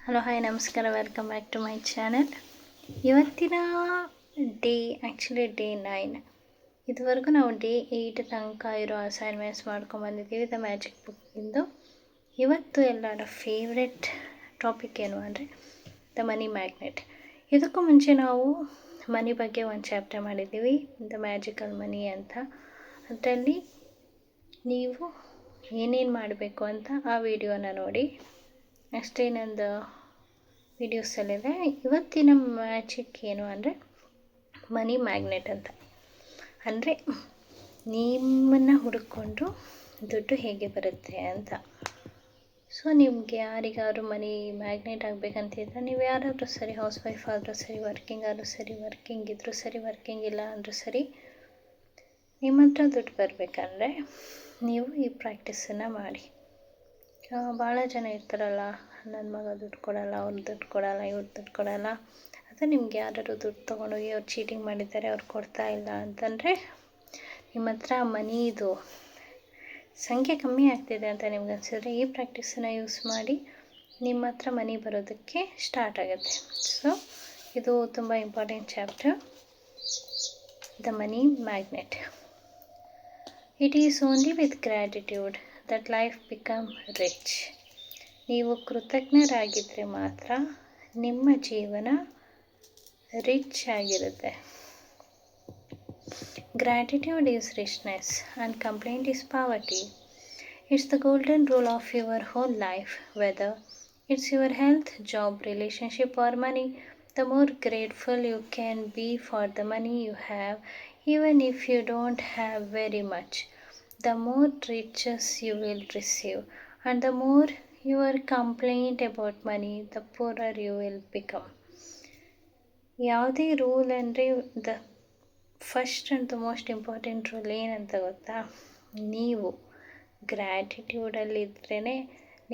Hello hi ನಮಸ್ಕಾರ, welcome back to my channel. ಇವತ್ತಿನ day actually day 9. ಇದುವರೆಗೂ ನಾವು ಡೇ 8 ತನಕ ಇರೋ ಅಸೈನ್ಮೆಂಟ್ಸ್ ಮಾಡ್ಕೊಂಬಂದಿದ್ದೀವಿ ದ ಮ್ಯಾಜಿಕ್ ಬುಕ್ಕಿಂದು. ಇವತ್ತು ಎಲ್ಲರ ಫೇವ್ರೆಟ್ ಟಾಪಿಕ್ ಏನು ಅಂದರೆ ದ ಮನಿ ಮ್ಯಾಗ್ನೆಟ್. ಇದಕ್ಕೂ ಮುಂಚೆ ನಾವು ಮನಿ ಬಗ್ಗೆ ಒಂದು ಚಾಪ್ಟರ್ ಮಾಡಿದ್ದೀವಿ, ದ ಮ್ಯಾಜಿಕಲ್ ಮನಿ ಅಂತ. ಅದರಲ್ಲಿ ನೀವು ಏನೇನು ಮಾಡಬೇಕು ಅಂತ ಆ ವಿಡಿಯೋನ ನೋಡಿ. ಅಷ್ಟೇ ನಂದು ವೀಡಿಯೋಸಲ್ಲಿದೆ. ಇವತ್ತಿನ ಮ್ಯಾಜಿಕ್ ಏನು ಅಂದರೆ ಮನಿ ಮ್ಯಾಗ್ನೆಟ್ ಅಂತ. ಅಂದರೆ ನಿಮ್ಮನ್ನು ಹುಡುಕೊಂಡು ದುಡ್ಡು ಹೇಗೆ ಬರುತ್ತೆ ಅಂತ. ಸೊ ನಿಮಗೆ ಯಾರಿಗಾದ್ರು ಮನಿ ಮ್ಯಾಗ್ನೆಟ್ ಆಗಬೇಕಂತಿದ್ರೆ, ನೀವು ಯಾರಾದರೂ ಸರಿ, ಹೌಸ್ ವೈಫ್ ಆದರೂ ಸರಿ, ವರ್ಕಿಂಗ್ ಆದರೂ ಸರಿ, ವರ್ಕಿಂಗ್ ಇದ್ದರೂ ಸರಿ, ವರ್ಕಿಂಗ್ ಇಲ್ಲ ಅಂದರೂ ಸರಿ, ನಿಮ್ಮ ಹತ್ರ ದುಡ್ಡು ಬರಬೇಕಂದ್ರೆ ನೀವು ಈ ಪ್ರಾಕ್ಟೀಸನ್ನು ಮಾಡಿ. ಭಾಳ ಜನ ಇರ್ತಾರಲ್ಲ, ನನ್ನ ಮಗ ದುಡ್ಡು ಕೊಡಲ್ಲ, ಅವ್ರು ದುಡ್ಡು ಕೊಡಲ್ಲ, ಇವ್ರು ದುಡ್ಡು ಕೊಡಲ್ಲ. ಅಥವಾ ನಿಮ್ಗೆ ಯಾರಾದ್ರು ದುಡ್ಡು ತೊಗೊಂಡೋಗಿ ಅವ್ರು ಚೀಟಿಂಗ್ ಮಾಡಿದ್ದಾರೆ, ಅವ್ರು ಕೊಡ್ತಾ ಇಲ್ಲ ಅಂತಂದರೆ ನಿಮ್ಮ ಹತ್ರ ಮನಿದು ಸಂಖ್ಯೆ ಕಮ್ಮಿ ಆಗ್ತಿದೆ ಅಂತ ನಿಮ್ಗೆ ಅನಿಸಿದ್ರೆ ಈ ಪ್ರಾಕ್ಟೀಸನ್ನು ಯೂಸ್ ಮಾಡಿ ನಿಮ್ಮ ಹತ್ರ ಮನಿ ಬರೋದಕ್ಕೆ ಸ್ಟಾರ್ಟ್ ಆಗುತ್ತೆ. ಸೊ ಇದು ತುಂಬ important chapter, the money magnet. It is only with gratitude that life become rich. ನೀವು ಕೃತಜ್ಞರಾಗಿದ್ದರೆ ಮಾತ್ರ ನಿಮ್ಮ ಜೀವನ ರಿಚ್ ಆಗಿರುತ್ತೆ. Gratitude is richness and complaint is poverty. It's the golden rule of your whole life. Whether it's your health, job, relationship or money, the more grateful you can be for the money you have, even if you don't have very much, the more riches you will receive, and the more your complaint about money, the poorer you will become. ಯಾವುದೇ rule ಅಂದರೆ the first and the most important rule ಏನಂತ ಗೊತ್ತಾ? ನೀವು ಗ್ರ್ಯಾಟಿಟ್ಯೂಡಲ್ಲಿದ್ರೇ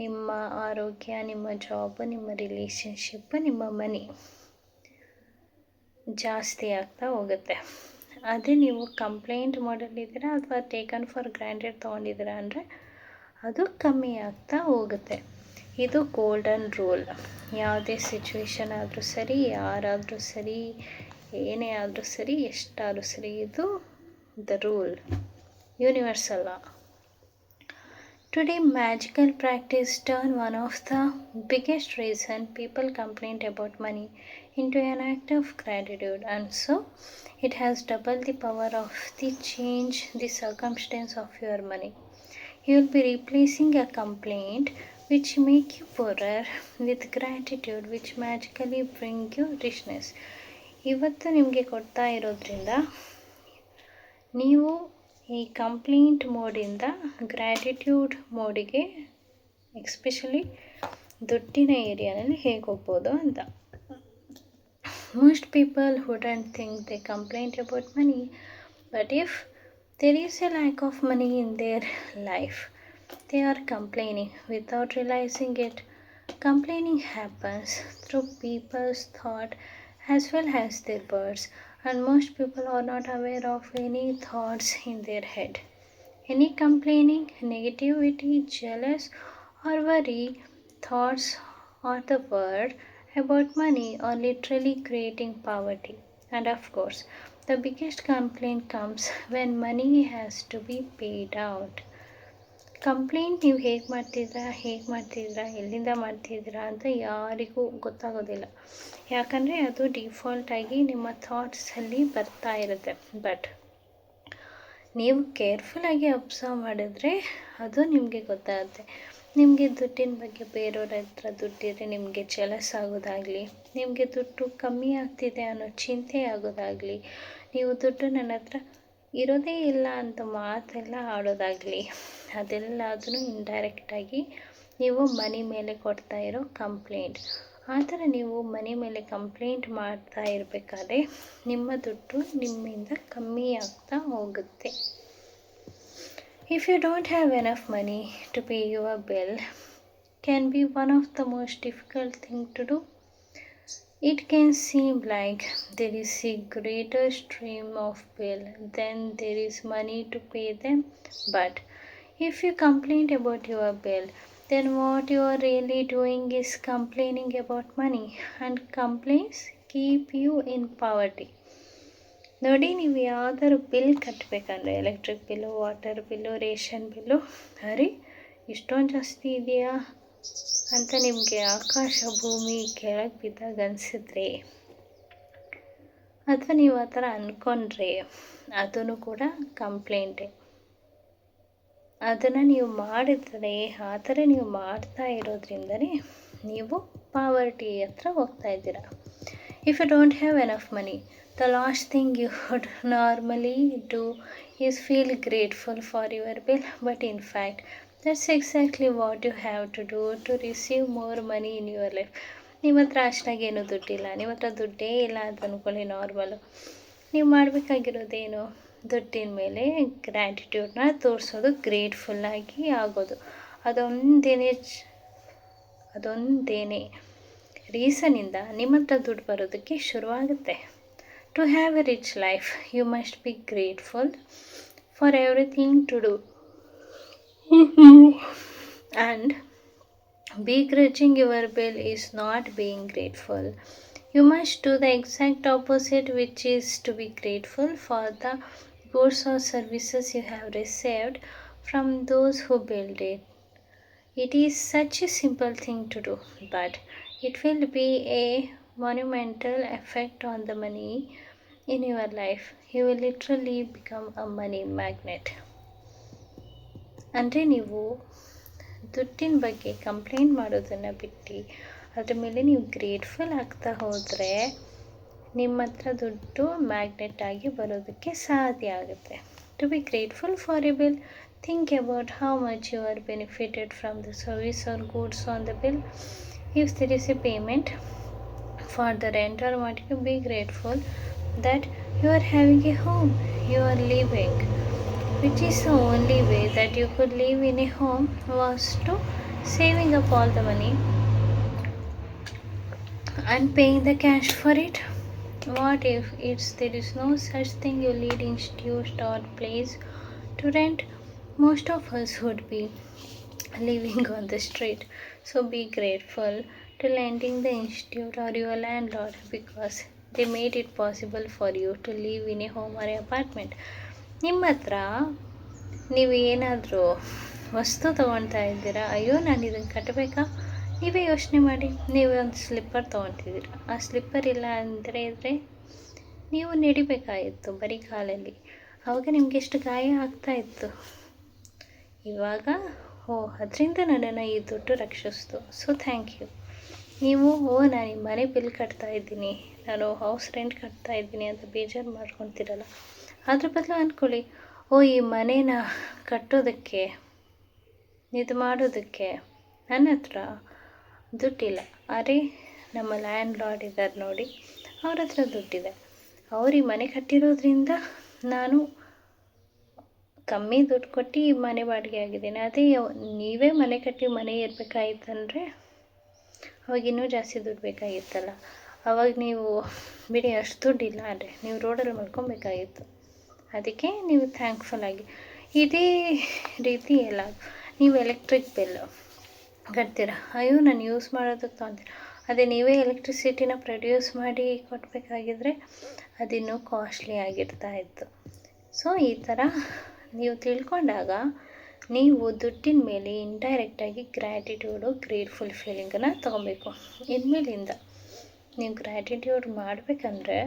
ನಿಮ್ಮ ಆರೋಗ್ಯ, ನಿಮ್ಮ job, ನಿಮ್ಮ relationship, ನಿಮ್ಮ ಮನಿ ಜಾಸ್ತಿ ಆಗ್ತಾ ಹೋಗುತ್ತೆ. ಅದೇ ನೀವು ಕಂಪ್ಲೇಂಟ್ ಮಾಡಲಿದ್ದೀರಾ ಅಥವಾ ಟೇಕನ್ ಫಾರ್ ಗ್ರ್ಯಾಂಟೆಡ್ ತೊಗೊಂಡಿದ್ದೀರಾ ಅಂದರೆ ಅದು ಕಮ್ಮಿ ಆಗ್ತಾ ಹೋಗುತ್ತೆ. ಇದು ಗೋಲ್ಡನ್ ರೂಲ್. ಯಾವುದೇ ಸಿಚುವೇಶನ್ ಆದರೂ ಸರಿ, ಯಾರಾದರೂ ಸರಿ, ಏನೇ ಆದರೂ ಸರಿ, ಎಷ್ಟಾದರೂ ಸರಿ, ಇದು the rule, universal law. Today, magical practice turn one of the biggest reason people complain about money into an act of gratitude, and so it has double the power of the change the circumstance of your money. You will be replacing a complaint which make you poorer with gratitude which magically bring you richness. ಇವತ್ತು ನಿಮಗೆ ಕೊಡ್ತಾ ಇರೋದ್ರಿಂದ ನೀವು ಈ complaint ಮೋಡಿಂದ gratitude ಮೋಡಿಗೆ, especially ದುಡ್ಡಿನ ಏರಿಯಾನಲ್ಲಿ ಹೇಗೆ ಹೋಗ್ಬೋದು ಅಂತ. Most people wouldn't think they complaint about money, but if there is a lack of money in their life, they are complaining without realizing it. Complaining happens through people's thought as well as their words, and most people are not aware of any thoughts in their head. Any complaining, negativity, jealous or worry thoughts or the word about money are literally creating poverty. And of course, the biggest complaint comes when money has to be paid out. Complaint ನೀವು ಹೇಗೆ ಮಾಡ್ತಿದ್ದೀರಾ, ಎಲ್ಲಿಂದ ಮಾಡ್ತಿದ್ದೀರಾ ಅಂತ ಯಾರಿಗೂ ಗೊತ್ತಾಗೋದಿಲ್ಲ. ಯಾಕಂದರೆ ಅದು ಡಿಫಾಲ್ಟಾಗಿ ನಿಮ್ಮ ಥಾಟ್ಸಲ್ಲಿ ಬರ್ತಾ ಇರುತ್ತೆ. ಬಟ್ ನೀವು ಕೇರ್ಫುಲ್ಲಾಗಿ ಅಬ್ಸರ್ವ್ ಮಾಡಿದ್ರೆ ಅದು ನಿಮಗೆ ಗೊತ್ತಾಗುತ್ತೆ. ನಿಮಗೆ ದುಡ್ಡಿನ ಬಗ್ಗೆ ಬೇರೆಯವ್ರ ಹತ್ರ ದುಡ್ಡಿದ್ರೆ ನಿಮಗೆ ಜೆಲಸ್ ಆಗೋದಾಗಲಿ, ನಿಮಗೆ ದುಡ್ಡು ಕಮ್ಮಿ ಆಗ್ತಿದೆ ಅನ್ನೋ ಚಿಂತೆ ಆಗೋದಾಗಲಿ, ನೀವು ದುಡ್ಡು ನನ್ನ ಹತ್ರ ಇರೋದೇ ಇಲ್ಲ ಅಂತ ಮಾತೆಲ್ಲ ಆಡೋದಾಗಲಿ, ಅದೆಲ್ಲದೂ ಇಂಡೈರೆಕ್ಟಾಗಿ ನೀವು ಮನಿ ಮೇಲೆ ಕೊಡ್ತಾ ಇರೋ ಕಂಪ್ಲೇಂಟ್. ಆ ಥರ ನೀವು ಮನಿ ಮೇಲೆ ಕಂಪ್ಲೇಂಟ್ ಮಾಡ್ತಾ ಇರಬೇಕಾದ್ರೆ ನಿಮ್ಮ ದುಡ್ಡು ನಿಮ್ಮಿಂದ ಕಮ್ಮಿ ಆಗ್ತಾ ಹೋಗುತ್ತೆ. If you don't have enough money to pay your bill, can be one of the most difficult thing to do. It can seem like there is a greater stream of bill than there is money to pay them. But if you complain about your bill, then what you are really doing is complaining about money, and complaints keep you in poverty. ನೋಡಿ, ನೀವು ಯಾವ್ದಾದ್ರು bill ಕಟ್ಟಬೇಕಂದ್ರೆ electric bill, water bill, ration bill, ಅರೆ ಇಷ್ಟೊಂದು ಜಾಸ್ತಿ ಇದೆಯಾ ಅಂತ ನಿಮಗೆ ಆಕಾಶ ಭೂಮಿ ಕೆಳಗೆ ಬಿದ್ದಾಗ ಅನಿಸಿದ್ರೆ, ಅಥವಾ ನೀವು ಆ ಥರ ಅಂದ್ಕೊಂಡ್ರೆ ಅದೂ ಕೂಡ ಕಂಪ್ಲೇಂಟೇ. ಅದನ್ನು ನೀವು ಮಾಡಿದರೆ, ಆ ಥರ ನೀವು ಮಾಡ್ತಾ ಇರೋದ್ರಿಂದನೇ ನೀವು ಪಾವರ್ಟಿ ಹತ್ರ ಹೋಗ್ತಾ ಇದ್ದೀರಾ. If you don't have enough money, the last thing you would normally do is feel grateful for your bill, but in fact that's exactly what you have to do to receive more money in your life. ನಿಮ್ಮ ಹತ್ರ ಅಷ್ಟಾಗೇನು ದುಡ್ಡಿಲ್ಲ, ನಿಮ್ಮ ಹತ್ರ ದುಡ್ಡೇ ಇಲ್ಲ ಅಂತ ಅಂದ್ಕೊಳ್ಳಿ, normal. ನೀವು ಮಾಡಬೇಕಾಗಿರೋದೇನು, ದುಡ್ಡಿನ ಮೇಲೆ ಗ್ರ್ಯಾಟಿಟ್ಯೂಡ್ನ ತೋರಿಸೋದು, ಗ್ರೇಟ್ಫುಲ್ಲಾಗಿ ಆಗೋದು. ಅದೊಂದೇನೇ ರೀಸನಿಂದ ನಿಮ್ಮ ಹತ್ರ ದುಡ್ಡು ಬರೋದಕ್ಕೆ ಶುರುವಾಗುತ್ತೆ. To have a rich life, you must be grateful for everything to do. And begrudging your bill is not being grateful. You must do the exact opposite, which is to be grateful for the goods or services you have received from those who built it. It is such a simple thing to do, but it will be a monumental effect on the money in your life. You will literally become a money magnet. ಅಂದರೆ ನೀವು ದುಡ್ಡಿನ ಬಗ್ಗೆ complaint ಮಾಡೋದನ್ನು ಬಿಟ್ಟು ಅದ್ರ ಮೇಲೆ ನೀವು grateful ಆಗ್ತಾ ಹೋದರೆ ನಿಮ್ಮ ಹತ್ರ ದುಡ್ಡು ಮ್ಯಾಗ್ನೆಟ್ ಆಗಿ ಬರೋದಕ್ಕೆ ಸಾಧ್ಯ ಆಗುತ್ತೆ. To be grateful for a bill, think about how much you are benefited from the service or goods on the bill. If there is a payment for the rent or what, you be grateful that you are having a home, you are living, which is the only way that you could live in a home was to saving up all the money and paying the cash for it. What if there is no such thing, you lead institute or place to rent? Most of us would be living on the street. So be grateful to lending the institute or your landlord, because they made it possible for you to live in a home or a apartment. ನಿಮ್ಮ ಹತ್ರ ನೀವು ಏನಾದರೂ ವಸ್ತು ತೊಗೊಳ್ತಾ ಇದ್ದೀರಾ, ಅಯ್ಯೋ ನಾನು ಇದನ್ನು ಕಟ್ಟಬೇಕಾ, ನೀವೇ ಯೋಚನೆ ಮಾಡಿ. ನೀವು ಒಂದು ಸ್ಲಿಪ್ಪರ್ ತೊಗೊತಿದ್ದೀರ, ಆ ಸ್ಲಿಪ್ಪರ್ ಇಲ್ಲ ಅಂದರೆ ಇದ್ದರೆ ನೀವು ನಡಿಬೇಕಾಗಿತ್ತು ಬರೀ ಕಾಲಲ್ಲಿ, ಆವಾಗ ನಿಮಗೆ ಎಷ್ಟು ಗಾಯ ಆಗ್ತಾಯಿತ್ತು. ಇವಾಗ ಅದರಿಂದ ನನ್ನನ್ನು ಈ ದುಡ್ಡು ರಕ್ಷಿಸ್ತು, ಸೊ ಥ್ಯಾಂಕ್ ಯು. ನೀವು ನಾನು ಈ ಮನೆ ಬಿಲ್ ಕಟ್ತಾ ಇದ್ದೀನಿ, ನಾನು ಹೌಸ್ ರೆಂಟ್ ಕಟ್ತಾ ಇದ್ದೀನಿ ಅಂತ ಬೇಜಾರು ಮಾಡ್ಕೊತೀರಲ್ಲ, ಅದ್ರ ಬದಲು ಅಂದ್ಕೊಳ್ಳಿ, ಈ ಮನೇನ ಕಟ್ಟೋದಕ್ಕೆ, ಇದು ಮಾಡೋದಕ್ಕೆ ನನ್ನ ಹತ್ರ ದುಡ್ಡಿಲ್ಲ, ಅರೆ ನಮ್ಮ ಲ್ಯಾಂಡ್ ಲಾರ್ಡ್ ಇದ್ದಾರೆ ನೋಡಿ, ಅವ್ರ ಹತ್ರ ದುಡ್ಡಿದೆ, ಅವ್ರು ಈ ಮನೆ ಕಟ್ಟಿರೋದ್ರಿಂದ ನಾನು ಕಮ್ಮಿ ದುಡ್ಡು ಕೊಟ್ಟು ಈ ಮನೆ ಬಾಡಿಗೆ ಆಗಿದ್ದೀನಿ. ಅದೇ ನೀವೇ ಮನೆ ಕಟ್ಟಿ ಮನೆ ಇರಬೇಕಾಗಿತ್ತಂದರೆ ಅವಾಗ ಇನ್ನೂ ಜಾಸ್ತಿ ದುಡ್ಡು ಬೇಕಾಗಿತ್ತಲ್ಲ. ಅವಾಗ ನೀವು ಬಿಡಿ, ಅಷ್ಟು ದುಡ್ಡಿಲ್ಲ ಅಂದರೆ ನೀವು ರೋಡಲ್ಲಿ ಮಲ್ಕೊಬೇಕಾಗಿತ್ತು. ಅದಕ್ಕೆ ನೀವು ಥ್ಯಾಂಕ್ಫುಲ್ಲಾಗಿ ಇದೇ ರೀತಿ ಎಲ್ಲ ನೀವು ಎಲೆಕ್ಟ್ರಿಕ್ ಬಿಲ್ಲು ಕಟ್ತೀರ, ಅಯ್ಯೋ ನಾನು ಯೂಸ್ ಮಾಡೋದಕ್ಕೆ ತೊಗೊತೀರ, ಅದೇ ನೀವೇ ಎಲೆಕ್ಟ್ರಿಸಿಟಿನ ಪ್ರೊಡ್ಯೂಸ್ ಮಾಡಿ ಕೊಡಬೇಕಾಗಿದ್ರೆ ಅದಿನ್ನೂ ಕಾಸ್ಟ್ಲಿ ಆಗಿರ್ತಾಯಿತ್ತು. ಸೊ ಈ ಥರ ನೀವು ತಿಳ್ಕೊಂಡಾಗ ನೀವು ದುಡ್ಡಿನ ಮೇಲೆ ಇಂಡೈರೆಕ್ಟಾಗಿ ಗ್ರ್ಯಾಟಿಟ್ಯೂಡು, ಗ್ರೇಟ್ಫುಲ್ ಫೀಲಿಂಗನ್ನು ತೊಗೊಬೇಕು. ಇನ್ಮೇಲಿಂದ ನೀವು ಗ್ರ್ಯಾಟಿಟ್ಯೂಡ್ ಮಾಡಬೇಕಂದ್ರೆ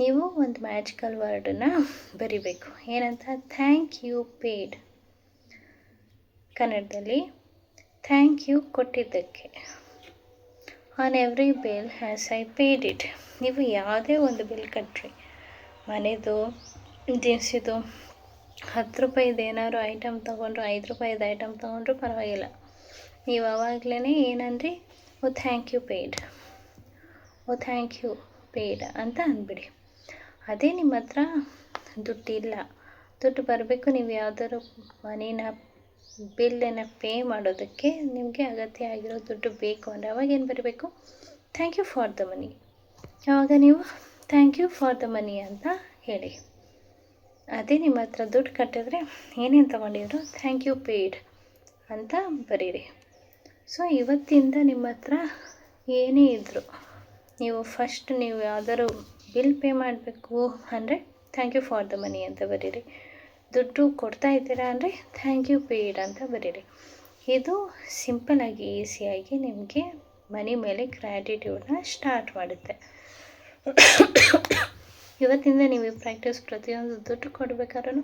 ನೀವು ಒಂದು ಮ್ಯಾಜಿಕಲ್ ವರ್ಡನ್ನು ಬರಿಬೇಕು. ಏನಂತ? Thank you paid. ಕನ್ನಡದಲ್ಲಿ ಥ್ಯಾಂಕ್ ಯು ಕೊಟ್ಟಿದ್ದಕ್ಕೆ. On every bill has I paid it. ನೀವು ಯಾವುದೇ ಒಂದು ಬಿಲ್ ಕಟ್ಟ್ರಿ, ಮನೆದು, ದಿನಸಿದು, 10 ರೂಪಾಯಿದು ಏನಾದ್ರು ಐಟಮ್ ತೊಗೊಂಡ್ರು, 5 ರೂಪಾಯಿದು ಐಟಮ್ ತೊಗೊಂಡ್ರು ಪರವಾಗಿಲ್ಲ, ನೀವು ಆವಾಗಲೇ ಏನಂದ್ರಿ, thank you paid, thank you paid ಅಂತ ಅಂದ್ಬಿಡಿ. ಅದೇ ನಿಮ್ಮ ಹತ್ರ ದುಡ್ಡಿಲ್ಲ, ದುಡ್ಡು ಬರಬೇಕು, ನೀವು ಯಾವುದಾದ್ರು ಮನಿನ ಬಿಲ್ಲನ್ನು ಪೇ ಮಾಡೋದಕ್ಕೆ ನಿಮಗೆ ಅಗತ್ಯ ಆಗಿರೋ ದುಡ್ಡು ಬೇಕು ಅಂದರೆ ಅವಾಗೇನು ಬರಬೇಕು? Thank you for the money. ಆವಾಗ ನೀವು thank you for the money ಅಂತ ಹೇಳಿ. ಅದೇ ನಿಮ್ಮ ಹತ್ರ ದುಡ್ಡು ಕಟ್ಟಿದ್ರೆ ಏನೇನು ತೊಗೊಂಡಿದ್ರು ಥ್ಯಾಂಕ್ ಯು ಪೇಯ್ಡ್ ಅಂತ ಬರೀರಿ. ಸೊ ಇವತ್ತಿಂದ ನಿಮ್ಮ ಹತ್ರ ಏನೇ ಇದ್ದರೂ ನೀವು ಯಾವ್ದಾದ್ರು ಬಿಲ್ ಪೇ ಮಾಡಬೇಕು ಅಂದರೆ thank you for the money ಅಂತ ಬರೀರಿ. ದುಡ್ಡು ಕೊಡ್ತಾ ಇದ್ದೀರಾ ಅಂದರೆ ಥ್ಯಾಂಕ್ ಯು ಪೇಯ್ಡ್ ಅಂತ ಬರೀರಿ. ಇದು ಸಿಂಪಲ್ಲಾಗಿ ಈಸಿಯಾಗಿ ನಿಮಗೆ ಮನಿ ಮೇಲೆ ಗ್ರ್ಯಾಟಿಟ್ಯೂಡನ್ನ ಸ್ಟಾರ್ಟ್ ಮಾಡುತ್ತೆ. ಇವತ್ತಿಂದ ನೀವು ಈ ಪ್ರಾಕ್ಟೀಸ್ ಪ್ರತಿಯೊಂದು ದುಡ್ಡು ಕೊಡಬೇಕಾದ್ರೂ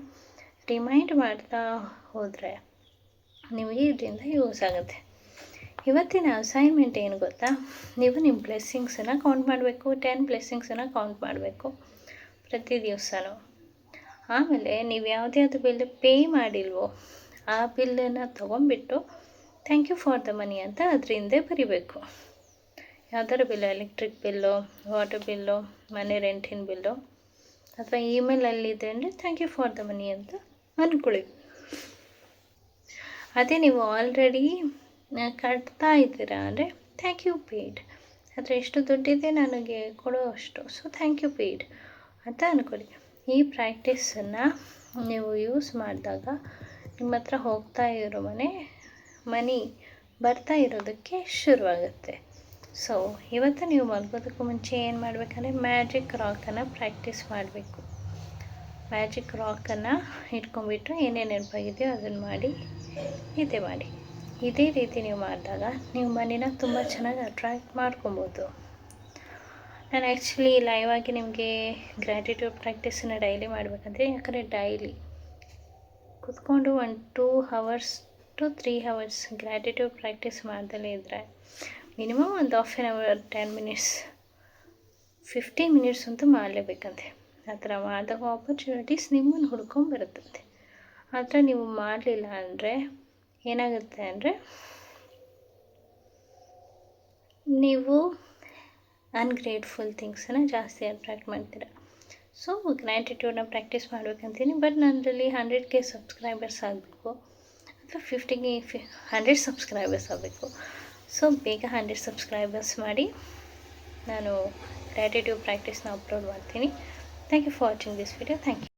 ರಿಮೈಂಡ್ ಮಾಡ್ತಾ ಹೋದರೆ ನಿಮಗೆ ಇದರಿಂದ ಯೂಸ್ ಆಗುತ್ತೆ. ಇವತ್ತಿನ ಅಸೈನ್ಮೆಂಟ್ ಏನು ಗೊತ್ತಾ, ನೀವು ನಿಮ್ಮ ಬ್ಲೆಸ್ಸಿಂಗ್ಸನ್ನು ಕೌಂಟ್ ಮಾಡಬೇಕು. 10 ಬ್ಲೆಸ್ಸಿಂಗ್ಸನ್ನು ಕೌಂಟ್ ಮಾಡಬೇಕು ಪ್ರತಿ ದಿವಸನೂ. ಆಮೇಲೆ ನೀವು ಯಾವುದೇ ಬಿಲ್ ಪೇ ಮಾಡಿಲ್ವೋ ಆ ಬಿಲ್ಲನ್ನು ತೊಗೊಂಡ್ಬಿಟ್ಟು thank you for the money ಅಂತ ಅದ್ರ ಹಿಂದೆ ಬರಿಬೇಕು. ಯಾವ್ದಾರು bill, electric bill, water bill, ಮನೆ ರೆಂಟಿನ ಬಿಲ್ಲು ಅಥವಾ ಇಮೇಲಲ್ಲಿದೆ ಅಂದರೆ thank you for the money ಅಂತ ಅಂದ್ಕೊಳ್ಳಿ. ಅದೇ ನೀವು ಆಲ್ರೆಡಿ ಕಟ್ತಾ ಇದ್ದೀರಾ ಅಂದರೆ ಥ್ಯಾಂಕ್ ಯು ಪೇಯ್ಡ್. ಆದರೆ ಎಷ್ಟು ದುಡ್ಡಿದೆ ನನಗೆ ಕೊಡೋ ಅಷ್ಟು, ಸೊ ಥ್ಯಾಂಕ್ ಯು ಪೇಯ್ಡ್ ಅಂತ ಅಂದ್ಕೊಳ್ಳಿ. ಈ ಪ್ರಾಕ್ಟೀಸನ್ನು ನೀವು ಯೂಸ್ ಮಾಡಿದಾಗ ನಿಮ್ಮ ಹತ್ರ ಹೋಗ್ತಾ ಇರೋ ಮನಿ ಬರ್ತಾ ಇರೋದಕ್ಕೆ ಶುರುವಾಗುತ್ತೆ. ಸೊ ಇವತ್ತು ನೀವು ಮಲ್ಗೋದಕ್ಕೂ ಮುಂಚೆ ಏನು ಮಾಡಬೇಕಂದ್ರೆ ಮ್ಯಾಜಿಕ್ ರಾಕನ್ನು ಪ್ರಾಕ್ಟೀಸ್ ಮಾಡಬೇಕು. ಮ್ಯಾಜಿಕ್ ರಾಕನ್ನು ಇಟ್ಕೊಂಡ್ಬಿಟ್ಟು ಏನೇನು ನೆನಪಾಗಿದೆಯೋ ಅದನ್ನು ಮಾಡಿ ನಿದ್ದೆ ಮಾಡಿ. ಇದೇ ರೀತಿ ನೀವು ಮಾಡಿದಾಗ ನೀವು ಮನಿನ ತುಂಬ ಚೆನ್ನಾಗಿ ಅಟ್ರ್ಯಾಕ್ಟ್ ಮಾಡ್ಕೊಬೋದು. ನಾನು ಆ್ಯಕ್ಚುಲಿ ಲೈವ್ ಆಗಿ ನಿಮಗೆ ಗ್ರ್ಯಾಟಿಟ್ಯೂಡ್ ಪ್ರಾಕ್ಟೀಸನ್ನು ಡೈಲಿ ಮಾಡಬೇಕಂದ್ರೆ, ಯಾಕಂದರೆ ಡೈಲಿ ಕೂತ್ಕೊಂಡು 2 hours to 3 hours gratitude practice ಮಾಡ್ದಲೇ ಇದ್ದರೆ ಮಿನಿಮಮ್ ಒಂದು ½ an hour 10 minutes 15 minutes ಅಂತೂ ಮಾಡಲೇಬೇಕಂತೆ. ಆ ಥರ ಮಾಡಿದಾಗ ಆಪರ್ಚುನಿಟೀಸ್ ನಿಮ್ಮನ್ನು ಹುಡ್ಕೊಂಬರುತ್ತಂತೆ. ಆ ಥರ ನೀವು ಮಾಡಲಿಲ್ಲ ಅಂದರೆ ಏನಾಗುತ್ತೆ ಅಂದರೆ ನೀವು ಅನ್ಗ್ರೇಟ್ಫುಲ್ ಥಿಂಗ್ಸನ್ನು ಜಾಸ್ತಿ ಅಟ್ರ್ಯಾಕ್ಟ್ ಮಾಡ್ತೀರ. ಸೊ ಗ್ರ್ಯಾಟಿಟ್ಯೂಡನ್ನ ಪ್ರಾಕ್ಟೀಸ್ ಮಾಡಬೇಕಂತೀನಿ. ಬಟ್ ನನ್ನಲ್ಲಿ 100K ಸಬ್ಸ್ಕ್ರೈಬರ್ಸ್ ಆಗಬೇಕು ಅಥವಾ 100 ಸಬ್ಸ್ಕ್ರೈಬರ್ಸ್ ಆಗಬೇಕು. ಸೊ ಬೇಗ 100 ಸಬ್ಸ್ಕ್ರೈಬರ್ಸ್ ಮಾಡಿ ನಾನು ಗ್ರ್ಯಾಟಿಟ್ಯೂಡ್ ಪ್ರಾಕ್ಟೀಸ್ನ ಅಪ್ಲೋಡ್ ಮಾಡ್ತೀನಿ. Thank you for watching this video. Thank you.